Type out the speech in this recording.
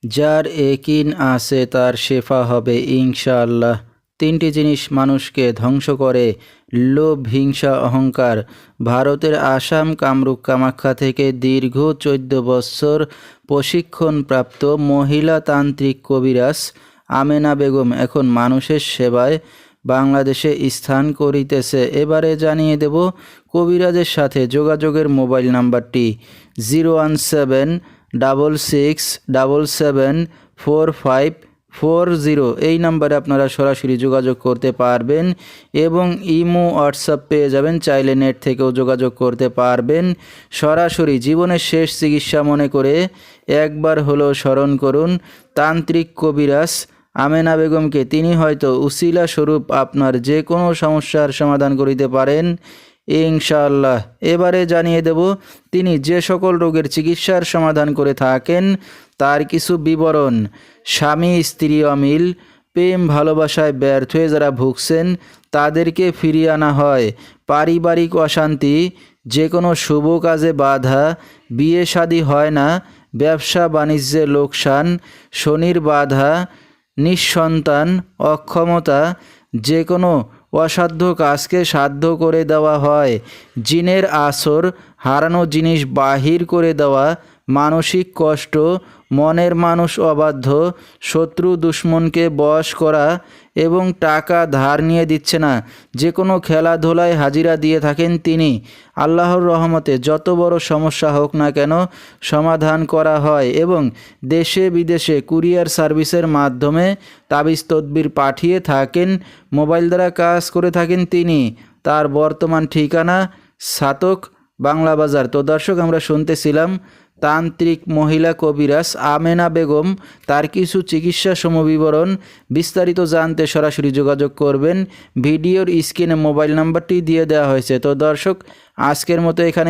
যার একিন আছে তার শেফা হবে ইনশাআল্লাহ। তিনটি জিনিস মানুষকে ধ্বংস করে: লোভ, হিংসা, অহংকার। ভারতের আসাম কামরূপ কামাখ্যা থেকে দীর্ঘ 14 বছর প্রশিক্ষণপ্রাপ্ত মহিলা তান্ত্রিক কবিরাজ আমেনা বেগম এখন মানুষের সেবায় বাংলাদেশে স্থান করিতেছে। এবারে জানিয়ে দেব কবিরাজের সাথে যোগাযোগের মোবাইল নাম্বারটি 01777774540। এই নাম্বারে আপনারা সরাসরি যোগাযোগ করতে পারবেন এবং ইমো হোয়াটসঅ্যাপ পেয়ে যাবেন, চাইলে নেট থেকেও যোগাযোগ করতে পারবেন। সরাসরি জীবনের শেষ চিকিৎসা মনে করে একবার হলেও স্মরণ করুন তান্ত্রিক কবিরাজ আমেনা বেগমকে। তিনি হয়তো উসিলা স্বরূপ আপনার যে কোনো সমস্যার সমাধান করিতে পারেন ইনশাআল্লাহ। এবারে জানিয়ে দেব তিনি যে সকল রোগের চিকিৎসার সমাধান করে থাকেন তার কিছু বিবরণ। স্বামী স্ত্রী অমিল, প্রেম ভালোবাসায় ব্যর্থ হয়ে যারা ভুগছেন তাদেরকে ফিরিয়ে আনা হয়, পারিবারিক অশান্তি, যে কোনো শুভ কাজে বাধা, বিয়ে শাদী হয় না, ব্যবসা বাণিজ্যে লোকসান, শনির বাধা, নিঃসন্তান, অক্ষমতা, যে কোনো অসাধ্য কাজকে সাধ্য করে দেওয়া হয়, জিনের আসর, হারানো জিনিস বাহির করে দেওয়া, মানসিক কষ্ট, মনের মানুষ অবাধ্য, শত্রু দুশ্মনকে বশ করা এবং টাকা ধার নিয়ে দিচ্ছে না, যে কোনো খেলাধুলায় হাজিরা দিয়ে থাকেন তিনি। আল্লাহর রহমতে যত বড় সমস্যা হোক না কেন সমাধান করা হয় এবং দেশে বিদেশে কুরিয়ার সার্ভিসের মাধ্যমে তাবিজ তদবির পাঠিয়ে থাকেন। মোবাইল দ্বারা কাজ করে থাকেন তিনি। তার বর্তমান ঠিকানা ছাতক, বাংলা বাজার। তো দর্শক, আমরা শুনতেছিলাম তান্ত্রিক মহিলা কবিরাজ আমেনা বেগম, তার কিছু চিকিৎসা সমবিবরণ। বিস্তারিত জানতে সরাসরি যোগাযোগ করবেন। ভিডিওর স্ক্রিনে মোবাইল নাম্বারটি দিয়ে দেওয়া হয়েছে। তো দর্শক, আজকের মতো এখানে